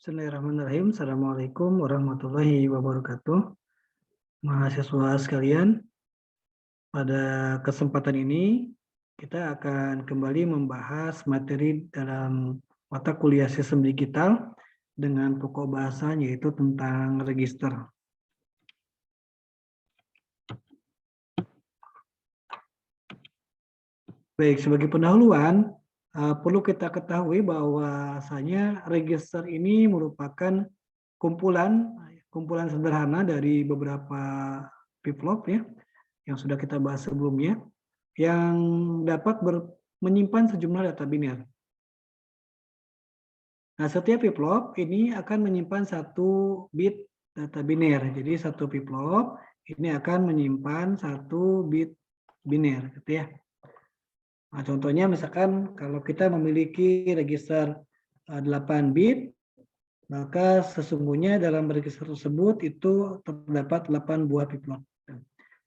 Bismillahirrahmanirrahim. Assalamualaikum warahmatullahi wabarakatuh. Mahasiswa sekalian, pada kesempatan ini kita akan kembali membahas materi dalam mata kuliah sistem digital dengan pokok bahasan yaitu tentang register. Baik, sebagai pendahuluan, perlu kita ketahui bahwasanya register ini merupakan kumpulan sederhana dari beberapa piplop ya, yang sudah kita bahas sebelumnya, yang dapat menyimpan sejumlah data biner. Nah, setiap piplop ini akan menyimpan 1 bit data biner. Jadi satu piplop ini akan menyimpan 1 bit biner, gitu ya. Nah, contohnya misalkan kalau kita memiliki register 8 bit, maka sesungguhnya dalam register tersebut itu terdapat 8 buah piplop.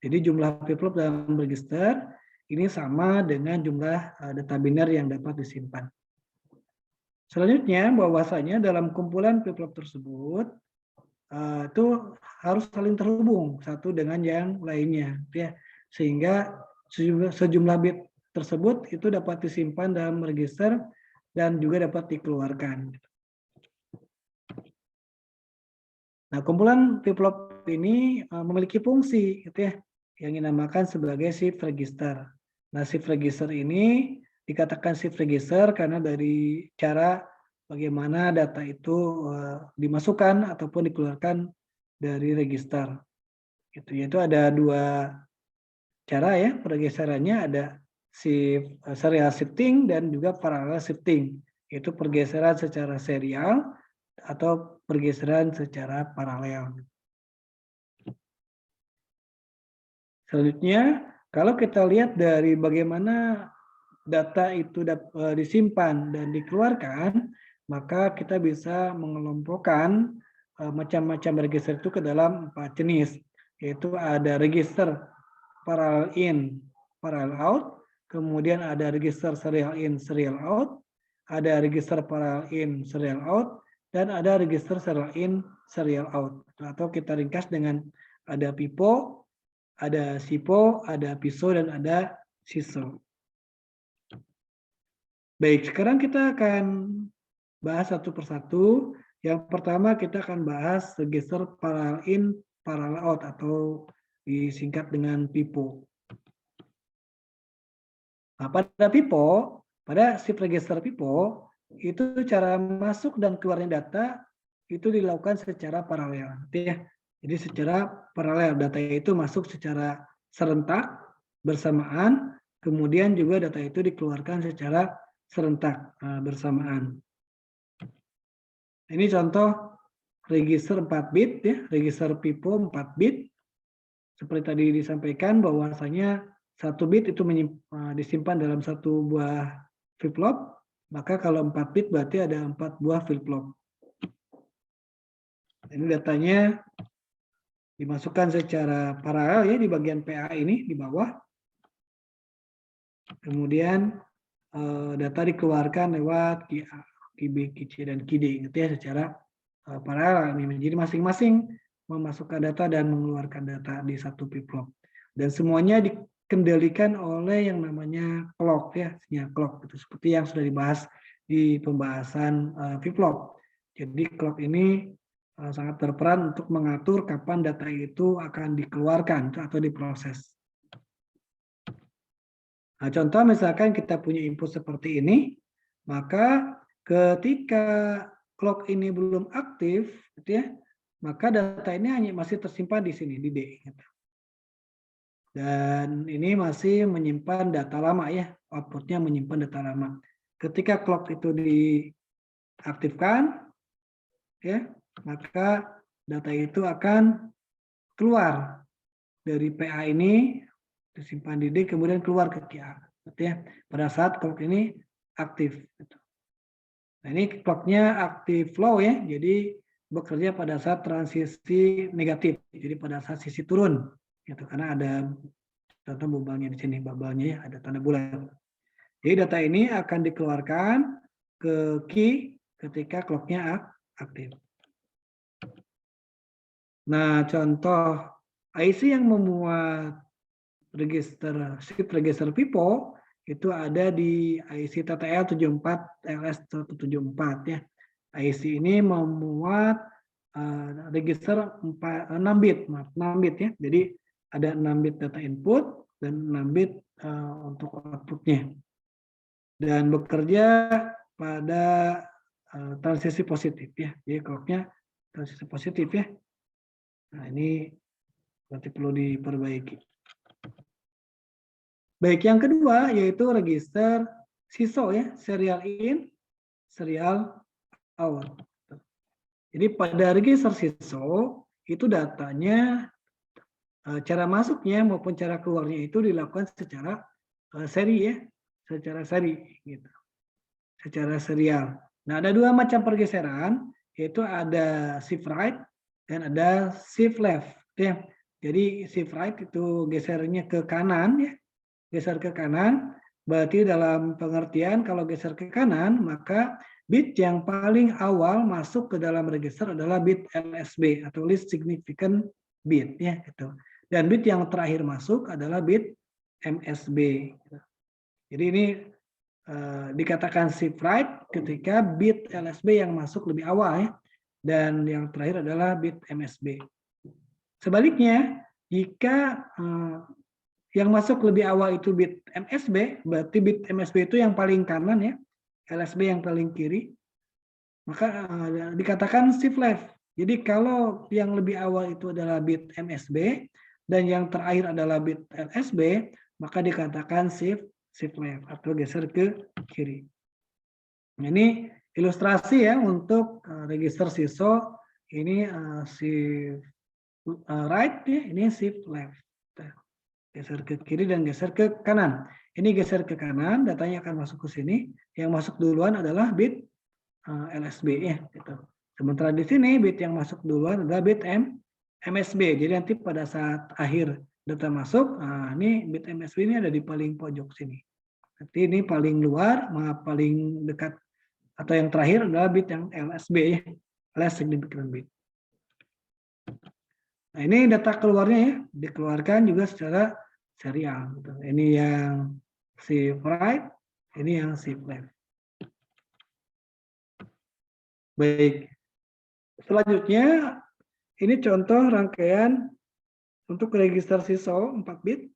Jadi jumlah piplop dalam register ini sama dengan jumlah data biner yang dapat disimpan. Selanjutnya, bahwasanya dalam kumpulan piplop tersebut itu harus saling terhubung satu dengan yang lainnya, ya, sehingga sejumlah bit tersebut itu dapat disimpan dalam register dan juga dapat dikeluarkan. Nah, kumpulan piplop ini memiliki fungsi, gitu ya, yang dinamakan sebagai shift register. Nah, shift register ini dikatakan shift register karena dari cara bagaimana data itu dimasukkan ataupun dikeluarkan dari register. Gitu, yaitu ada 2 cara ya pergeserannya, ada shift serial shifting dan juga parallel shifting, yaitu pergeseran secara serial atau pergeseran secara paralel. Selanjutnya, kalau kita lihat dari bagaimana data itu disimpan dan dikeluarkan, maka kita bisa mengelompokkan macam-macam register itu ke dalam 4 jenis, yaitu ada register parallel in, parallel out, kemudian ada register serial in, serial out, ada register parallel in, serial out, dan ada register serial in, serial out. Atau kita ringkas dengan ada PIPO, ada SIPO, ada PISO, dan ada SISO. Baik, sekarang kita akan bahas satu persatu. Yang pertama kita akan bahas register parallel in, parallel out, atau disingkat dengan PIPO. Nah, pada PIPO, pada shift register PIPO, itu cara masuk dan keluarnya data itu dilakukan secara paralel. Ya. Jadi secara paralel, data itu masuk secara serentak, bersamaan, kemudian juga data itu dikeluarkan secara serentak, bersamaan. Ini contoh register 4 bit, ya, register PIPO 4 bit. Seperti tadi disampaikan bahwasanya 1 bit itu disimpan dalam 1 buah flip-flop, maka kalau 4 bit berarti ada 4 buah flip-flop. Ini datanya dimasukkan secara paralel ya di bagian PA ini di bawah. Kemudian data dikeluarkan lewat QB, QC, dan QD gitu ya, secara paralel. Jadi masing-masing memasukkan data dan mengeluarkan data di satu flip-flop. Dan semuanya dikendalikan oleh yang namanya clock ya, sinyal clock itu seperti yang sudah dibahas di pembahasan flip-flop. Jadi clock ini sangat berperan untuk mengatur kapan data itu akan dikeluarkan atau diproses. Nah, contoh misalkan kita punya input seperti ini, maka ketika clock ini belum aktif, gitu ya, maka data ini hanya masih tersimpan di sini di D. Gitu. Dan ini masih menyimpan data lama ya, outputnya menyimpan data lama. Ketika clock itu diaktifkan, ya, maka data itu akan keluar dari PA ini, disimpan di D, kemudian keluar ke QA. Gitu ya, pada saat clock ini aktif. Gitu. Nah, ini clocknya aktif flow ya, jadi bekerja pada saat transisi negatif, jadi pada saat sisi turun, gitu. Karena ada contoh bubalnya di sini, bubalnya ya, ada tanda bulat. Jadi data ini akan dikeluarkan ke key ketika clocknya aktif. Nah, contoh IC yang memuat shift register FIFO itu ada di IC TTL 74 LS174 ya. IC ini memuat register 6 bit, maaf, 6 bit ya. Jadi ada 6 bit data input dan 6 bit untuk outputnya. Dan bekerja pada transisi positif ya. Jadi clocknya transisi positif ya. Nah, ini berarti perlu diperbaiki. Baik, yang kedua yaitu register SISO ya, serial in, serial out. Jadi pada register SISO itu datanya cara masuknya maupun cara keluarnya itu dilakukan secara seri ya, secara seri gitu. Secara serial. Nah, ada dua macam pergeseran, yaitu ada shift right dan ada shift left ya. Jadi shift right itu gesernya ke kanan ya. Geser ke kanan, berarti dalam pengertian kalau geser ke kanan, maka bit yang paling awal masuk ke dalam register adalah bit LSB atau least significant bit ya gitu. Dan bit yang terakhir masuk adalah bit MSB. Jadi ini dikatakan shift right ketika bit LSB yang masuk lebih awal ya, dan yang terakhir adalah bit MSB. Sebaliknya, jika yang masuk lebih awal itu bit MSB, berarti bit MSB itu yang paling kanan ya, LSB yang paling kiri, maka dikatakan shift left. Jadi kalau yang lebih awal itu adalah bit MSB dan yang terakhir adalah bit LSB, maka dikatakan shift left atau geser ke kiri. Ini ilustrasi ya untuk register SISO, ini shift right ya, ini shift left. Geser ke kiri dan geser ke kanan. Ini geser ke kanan, datanya akan masuk ke sini. Yang masuk duluan adalah bit LSB ya. Gitu. Sementara di sini bit yang masuk duluan adalah bit MSB. Jadi nanti pada saat akhir data masuk, ini bit MSB ini ada di paling pojok sini. Nanti ini paling luar, paling dekat atau yang terakhir adalah bit yang LSB ya, less significant bit. Nah, ini data keluarnya ya, dikeluarkan juga secara serial. Gitu. Ini yang shift right, ini yang shift left. Baik, selanjutnya ini contoh rangkaian untuk register SISO 4 bit.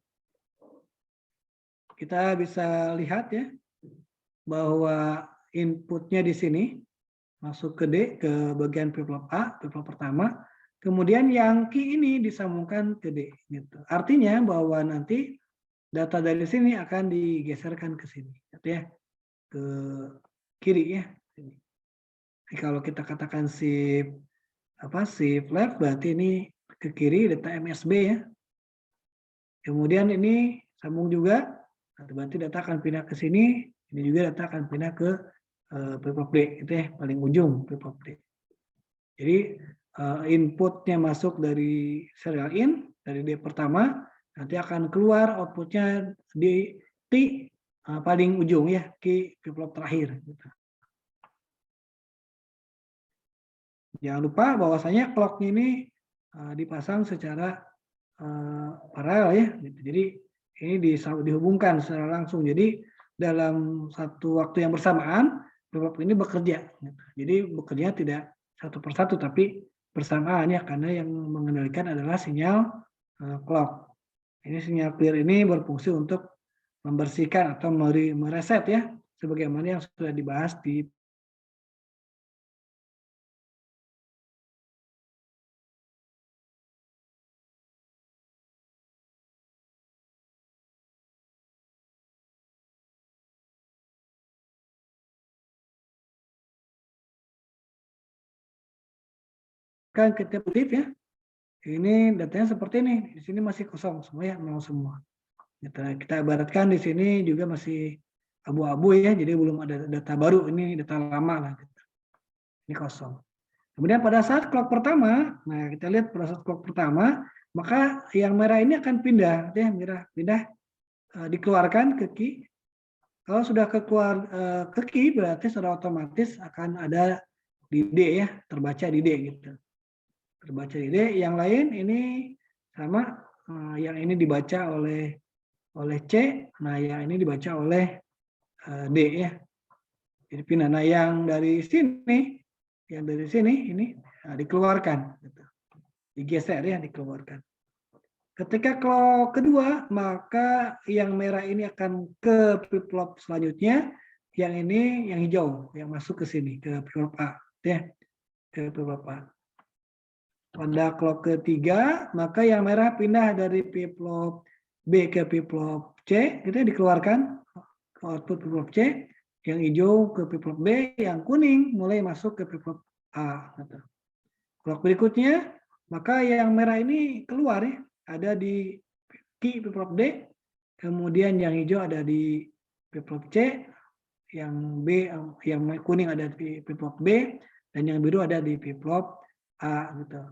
Kita bisa lihat ya, bahwa inputnya di sini masuk ke D, ke bagian flip-flop A, flip-flop pertama. Kemudian yang key ini disambungkan ke D. Gitu. Artinya bahwa nanti data dari sini akan digeserkan ke sini, ya, ke kiri ya. Jadi kalau kita katakan shift left, berarti ini ke kiri data MSB ya. Kemudian ini sambung juga, berarti data akan pindah ke sini. Ini juga data akan pindah ke flip-flop D, itu ya, paling ujung flip-flop D. Jadi inputnya masuk dari serial in, dari D pertama, nanti akan keluar outputnya di T paling ujung ya, ke flip-flop terakhir. Gitu. Jangan lupa bahwasanya clock ini dipasang secara paralel ya. Gitu. Jadi ini dihubungkan secara langsung. Jadi dalam satu waktu yang bersamaan, flip-flop ini bekerja. Gitu. Jadi bekerja tidak satu persatu, tapi bersamaan ya, karena yang mengendalikan adalah sinyal clock. Ini sinyal clear ini berfungsi untuk membersihkan atau mereset ya, sebagaimana yang sudah dibahas di kan keteptif ya. Ini datanya seperti ini. Di sini masih kosong semua ya, nol semua. Kita ibaratkan di sini juga masih abu-abu ya, jadi belum ada data baru. Ini data lama lah. Gitu. Ini kosong. Kemudian pada saat clock pertama, nah kita lihat pada saat clock pertama, maka yang merah ini akan pindah, ya, pindah dikeluarkan ke key. Kalau sudah keluar ke key, berarti secara otomatis akan ada di D ya, terbaca di D gitu. Terbaca di D. Yang lain ini sama, yang ini dibaca oleh C, nah yang ini dibaca oleh D ya. Jadi pindah. Nah yang dari sini ini dikeluarkan, gitu. Digeser ya, dikeluarkan. Ketika clock kedua, maka yang merah ini akan ke flip-flop selanjutnya, yang ini yang hijau yang masuk ke sini ke flip-flop A ya, ke flip-flop A. Pada clock ketiga, maka yang merah pindah dari flip-flop B ke flip-flop C, itu dikeluarkan ke output flip-flop C, yang hijau ke flip-flop B, yang kuning mulai masuk ke flip-flop A. Clock berikutnya, maka yang merah ini keluar ya, ada di key flip-flop D, kemudian yang hijau ada di flip-flop C, yang B, yang kuning ada di flip-flop B, dan yang biru ada di flip-flop A gitu.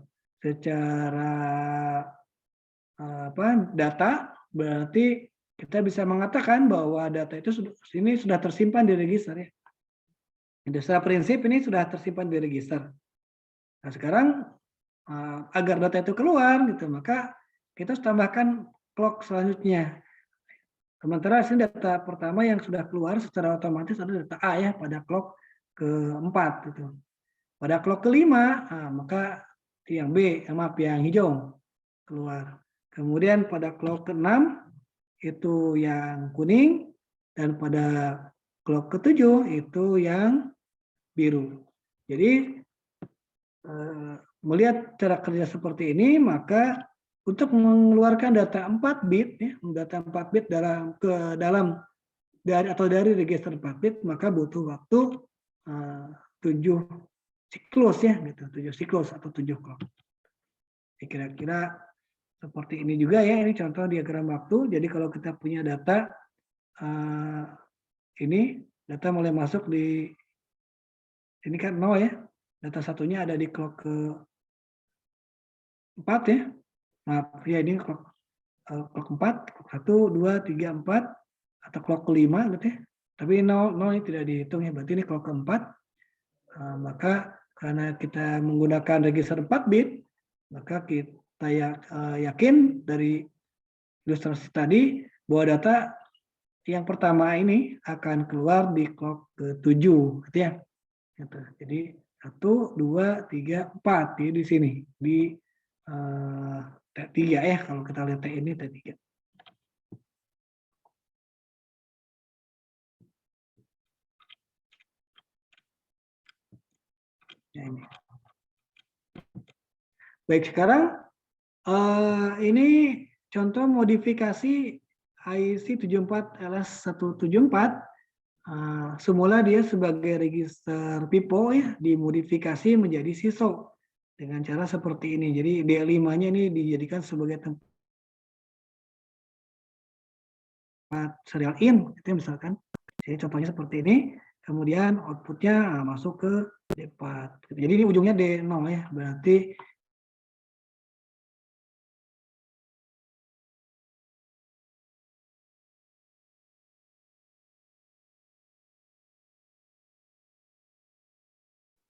Secara data berarti kita bisa mengatakan bahwa data itu ini sudah tersimpan di register ya. Jadi secara prinsip ini sudah tersimpan di register. Nah sekarang agar data itu keluar gitu, maka kita harus tambahkan clock selanjutnya. Sementara sini data pertama yang sudah keluar secara otomatis adalah data A ya pada clock keempat gitu. Pada clock kelima, maka yang B, maaf yang hijau keluar. Kemudian pada clock ke-6 itu yang kuning, dan pada clock ke-7 itu yang biru. Jadi melihat cara kerja seperti ini, maka untuk mengeluarkan data 4 bit ya, data 4 bit dari register 4 bit, maka butuh waktu 7 siklus ya gitu, 7 siklus atau 7 clock. Kira-kira seperti ini juga ya, ini contoh diagram waktu. Jadi kalau kita punya data ini, data mulai masuk di ini kan 0 ya, data satunya ada di clock ke 4 ya, maaf ya, ini clock 4, clock 1, 2, 3, 4, atau clock ke-5 gitu ya. Tapi 0 ini tidak dihitung ya, berarti ini clock ke-4. Maka karena kita menggunakan register 4 bit, maka kita yakin dari ilustrasi tadi bahwa data yang pertama ini akan keluar di clock ke-7 gitu ya. Jadi 1, 2, 3, 4 di sini di T3 ya, kalau kita lihat T ini T3. Ya, ini. Baik, sekarang ini contoh modifikasi IC 74LS174. Semula dia sebagai register pipo ya, dimodifikasi menjadi SISO dengan cara seperti ini. Jadi D5-nya ini dijadikan sebagai tempat serial in, itu misalkan. Jadi contohnya seperti ini. Kemudian outputnya masuk ke D4. Jadi ini ujungnya D0 ya, berarti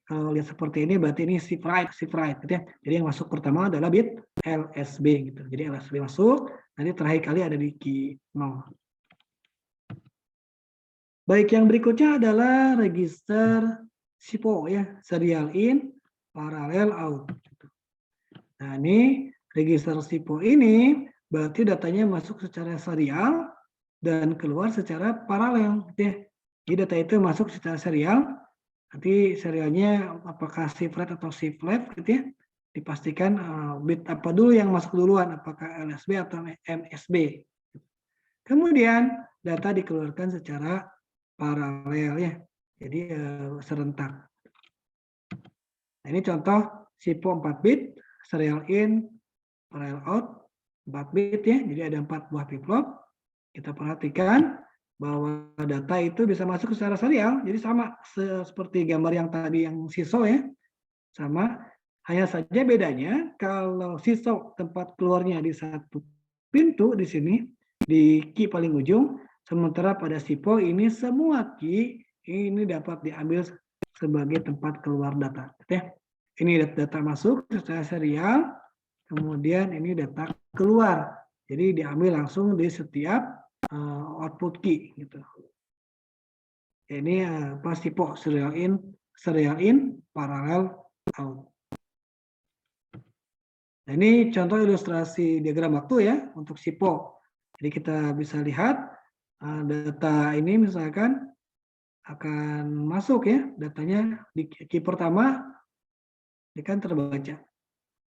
kalau lihat seperti ini berarti ini shift right gitu ya. Jadi yang masuk pertama adalah bit LSB gitu. Jadi LSB masuk, nanti terakhir kali ada di key 0. Baik, yang berikutnya adalah register SIPO ya, serial in, parallel out. Nah, ini register SIPO ini berarti datanya masuk secara serial dan keluar secara paralel gitu ya. Jadi data itu masuk secara serial, nanti serialnya apakah shift right atau shift left gitu ya, dipastikan bit apa dulu yang masuk duluan, apakah LSB atau MSB. Kemudian data dikeluarkan secara paralel ya, jadi serentak. Nah, ini contoh SIPO 4 bit, serial in, parallel out 4 bit ya, jadi ada 4 buah flip-flop. Kita perhatikan bahwa data itu bisa masuk secara serial, jadi sama seperti gambar yang tadi yang SISO ya, sama. Hanya saja bedanya kalau SISO tempat keluarnya di satu pintu di sini, di key paling ujung, sementara pada SIPO ini semua key ini dapat diambil sebagai tempat keluar data. Ya. Ini data masuk secara serial, kemudian ini data keluar. Jadi diambil langsung di setiap output key gitu. Ini SIPO, serial in, parallel out. Nah, ini contoh ilustrasi diagram waktu ya untuk SIPO. Jadi kita bisa lihat data ini misalkan akan masuk ya, datanya di key pertama ini kan terbaca.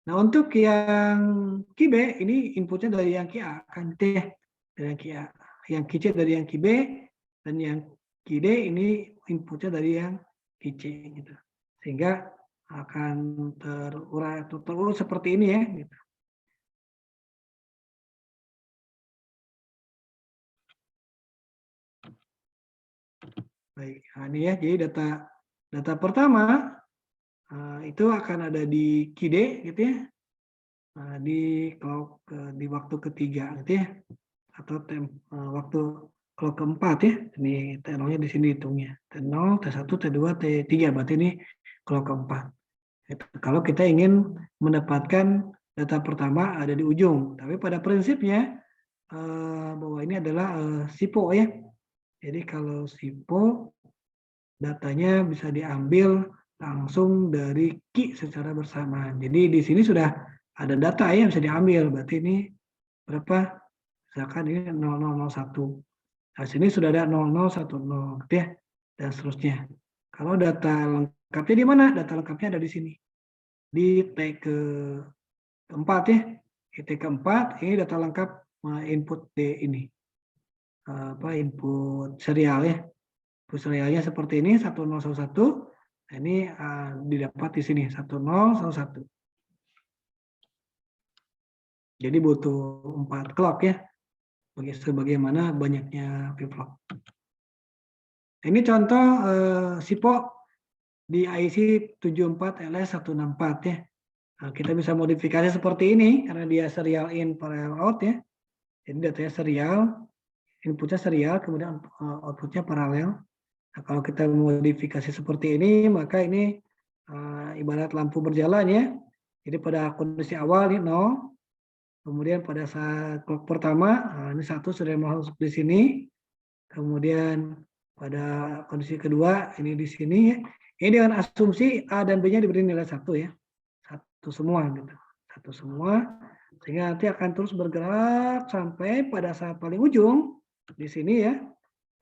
Nah, untuk yang key B ini inputnya dari yang key A kan dari yang key A, yang key C dari yang key B, dan yang key D ini inputnya dari yang key C gitu. Sehingga akan terurut seperti ini ya gitu. Baik, nah ini ya, jadi data pertama itu akan ada di key D gitu ya, di waktu ketiga gitu ya, atau waktu clock keempat ya, ini T0-nya di sini hitungnya, T0, T1, T2, T3, berarti ini clock keempat. Kalau kita ingin mendapatkan data pertama ada di ujung, tapi pada prinsipnya bahwa ini adalah SIPO ya. Jadi kalau SIPO datanya bisa diambil langsung dari key secara bersamaan. Jadi di sini sudah ada data yang bisa diambil. Berarti ini berapa? Misalkan ini 0001. Nah, sini sudah ada 0010 gitu ya, dan seterusnya. Kalau data lengkapnya di mana? Data lengkapnya ada di sini. Di T keempat ya. Di T keempat ini data lengkap input D ini. Input serial ya. Input serialnya seperti ini 1011. Nah, ini didapat di sini 1011. Jadi butuh 4 clock ya. Sebagaimana banyaknya flip-flop. Ini contoh SIPO di IC 74LS164 ya. Nah, kita bisa modifikasi seperti ini karena dia serial in parallel out ya. Jadi datanya serial, inputnya serial, kemudian outputnya paralel. Nah, kalau kita modifikasi seperti ini, maka ini ibarat lampu berjalan ya. Jadi pada kondisi awal ini 0, kemudian pada saat clock pertama, ini 1 sudah masuk di sini, kemudian pada kondisi kedua ini di sini ya. Ini dengan asumsi A dan B-nya diberi nilai 1 ya. 1 semua gitu. 1 semua, sehingga nanti akan terus bergerak sampai pada saat paling ujung di sini ya.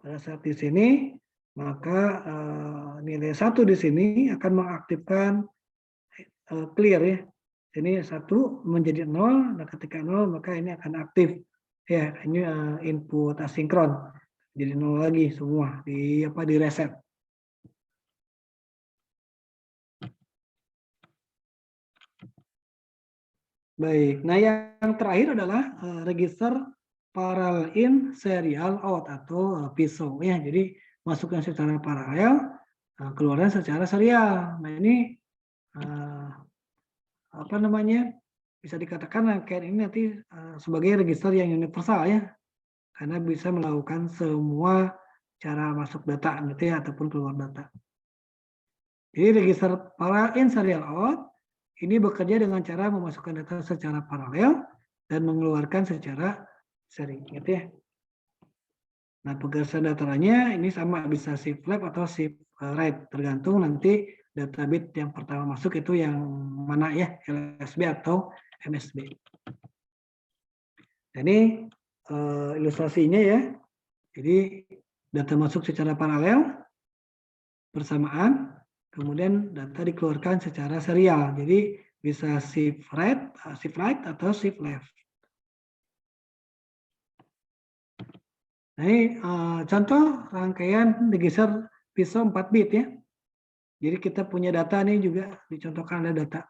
Pada saat di sini maka nilai 1 di sini akan mengaktifkan clear ya. Ini 1 menjadi 0, nah ketika 0 maka ini akan aktif. Ya, ini input asinkron. Jadi 0 lagi semua di reset. Baik, nah yang terakhir adalah register parallel in serial out atau PISO ya. Jadi masukkan secara paralel, keluarnya secara serial. Nah ini apa namanya, bisa dikatakan rangkaian ini nanti sebagai register yang universal ya, karena bisa melakukan semua cara masuk data gitu ya, ataupun keluar data. Jadi register parallel in serial out ini bekerja dengan cara memasukkan data secara paralel dan mengeluarkan secara seri gitu ya. Nah, penggariskan datanya ini sama, bisa shift left atau shift right, tergantung nanti data bit yang pertama masuk itu yang mana ya, LSB atau MSB. Nah, ini ilustrasinya ya. Jadi data masuk secara paralel bersamaan, kemudian data dikeluarkan secara serial. Jadi bisa shift right atau shift left. Nah, ini contoh rangkaian register PISO 4 bit ya. Jadi kita punya data nih juga dicontohkan ada data.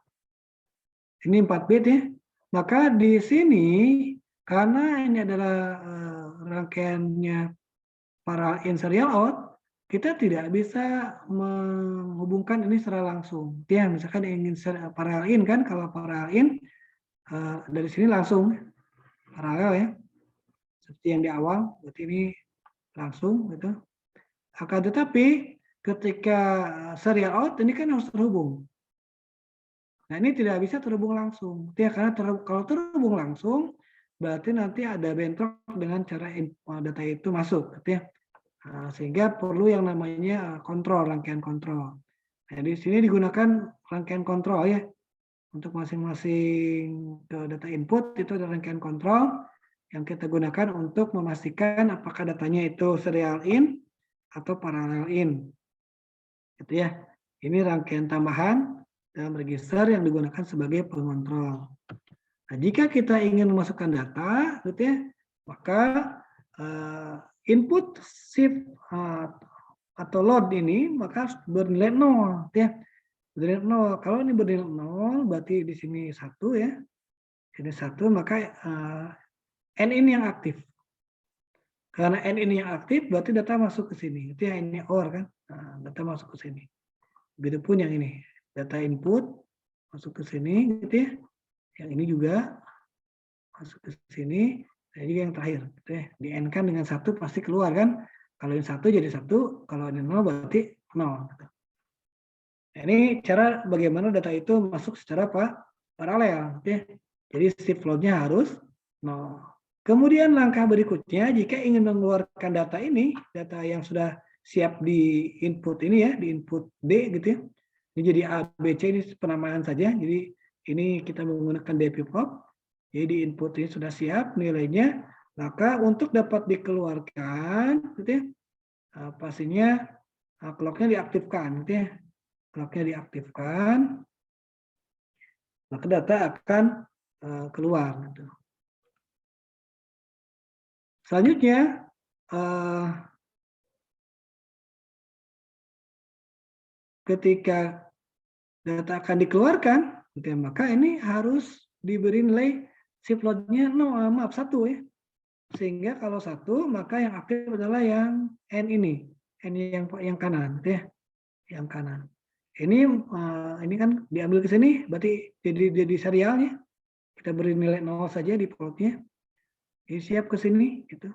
Ini 4 bit ya. Maka di sini karena ini adalah rangkaiannya parallel in serial out, kita tidak bisa menghubungkan ini secara langsung. Ya, misalkan ingin parallel in kan, kalau parallel in dari sini langsung paralel ya. Seperti yang di awal, berarti ini langsung gitu. Akan tetapi ketika serial out ini kan harus terhubung. Nah, ini tidak bisa terhubung langsung. Ya, karena kalau terhubung langsung, berarti nanti ada bentrok dengan cara data itu masuk. Gitu ya. Sehingga perlu yang namanya kontrol, rangkaian kontrol. Nah, di sini digunakan rangkaian kontrol ya. Untuk masing-masing data input itu ada rangkaian kontrol yang kita gunakan untuk memastikan apakah datanya itu serial in atau parallel in. Gitu ya. Ini rangkaian tambahan dalam register yang digunakan sebagai pengontrol. Nah, jika kita ingin memasukkan data, gitu ya, maka input shift atau load ini maka harus bernilai 0, gitu ya. Bernilai 0. Kalau ini bernilai 0, berarti di sini 1 ya. Ini 1, maka n ini yang aktif. Karena n ini yang aktif, berarti data masuk ke sini. Itu ya, ini OR kan. Nah, data masuk ke sini. Begitupun yang ini. Data input masuk ke sini gitu ya. Yang ini juga masuk ke sini. Nah, juga yang terakhir gitu ya. Di N kan dengan 1 pasti keluar kan. Kalau yang 1 jadi 1, kalau ini 0 berarti 0 gitu. Nah, ini cara bagaimana data itu masuk secara paralel gitu ya. Jadi shift load-nya harus 0. Kemudian langkah berikutnya jika ingin mengeluarkan data ini, data yang sudah siap di input ini ya, di input D gitu ya. Ini jadi A, B, C, ini penamaan saja. Jadi ini kita menggunakan dpkop. Jadi di input ini sudah siap nilainya. Maka untuk dapat dikeluarkan, gitu ya, pastinya clock-nya diaktifkan, gitu ya. Clock-nya diaktifkan, maka data akan keluar. Gitu. Selanjutnya, ketika data akan dikeluarkan, gitu ya, maka ini harus diberi nilai shift load-nya 1 ya. Sehingga kalau 1, maka yang aktif adalah yang N ini. N yang kanan, gitu ya. Yang kanan. Ini kan diambil ke sini, berarti jadi serialnya. Kita beri nilai 0 saja di plotnya. Jadi siap ke sini, gitu.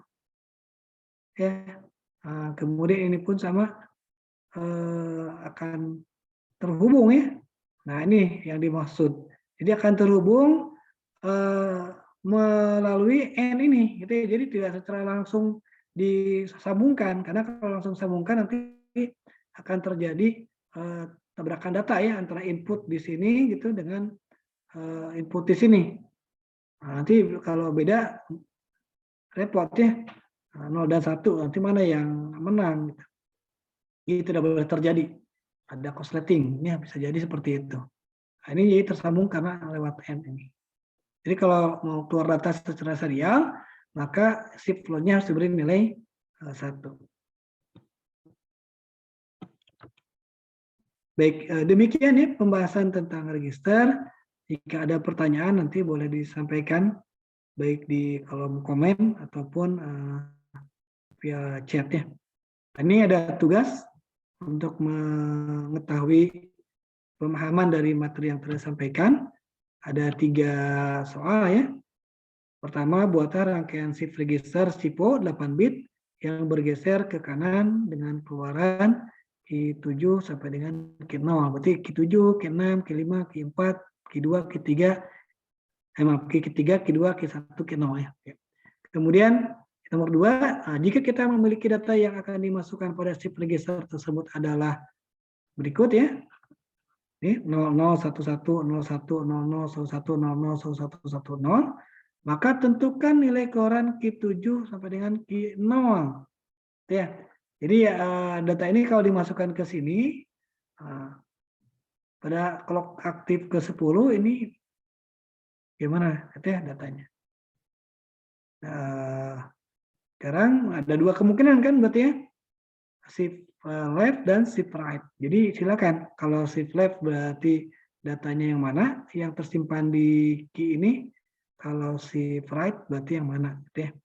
Ya. Kemudian ini pun sama akan terhubung ya. Nah, ini yang dimaksud. Jadi akan terhubung melalui N ini, gitu ya. Jadi tidak secara langsung disambungkan, karena kalau langsung sambungkan nanti akan terjadi tabrakan data ya antara input di sini gitu dengan input di sini. Nah, nanti kalau beda repot ya. 0 dan 1 nanti mana yang menang gitu. Ini tidak boleh terjadi. Ada korsleting, ya bisa jadi seperti itu. Nah, ini jadi tersambung karena lewat N ini. Jadi kalau mau keluar data secara serial, maka shift flow-nya harus diberi nilai 1. Baik, demikian ya pembahasan tentang register. Jika ada pertanyaan nanti boleh disampaikan baik di kolom komen ataupun via chat ya. Ini ada tugas untuk mengetahui pemahaman dari materi yang telah disampaikan. Ada 3 soal ya. Pertama, buatlah rangkaian shift register SIPO 8 bit yang bergeser ke kanan dengan keluaran Q7 sampai dengan Q0. Berarti Q7, Q6, Q5, Q4, Q2, Q3, Q3, Q2, Q1, Q0 ya. Kemudian nomor 2, jika kita memiliki data yang akan dimasukkan pada shift register tersebut adalah berikut ya. Ini 00110100110010, maka tentukan nilai keluaran Q7 sampai dengan Q0. Ya. Jadi data ini kalau dimasukkan ke sini pada clock aktif ke 10 ini gimana ya datanya? Sekarang ada 2 kemungkinan kan berarti ya. Shift left dan shift right. Jadi silakan kalau shift left berarti datanya yang mana yang tersimpan di key ini, kalau shift right berarti yang mana gitu ya.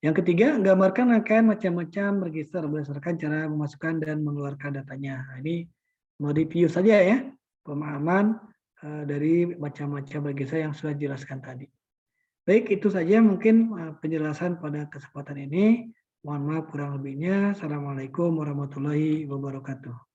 Yang ketiga, gambarkan rangkaian macam-macam register berdasarkan cara memasukkan dan mengeluarkan datanya. Nah, ini mau review saja ya pemahaman dari macam-macam register yang sudah dijelaskan tadi. Baik, itu saja mungkin penjelasan pada kesempatan ini. Mohon maaf kurang lebihnya. Assalamualaikum warahmatullahi wabarakatuh.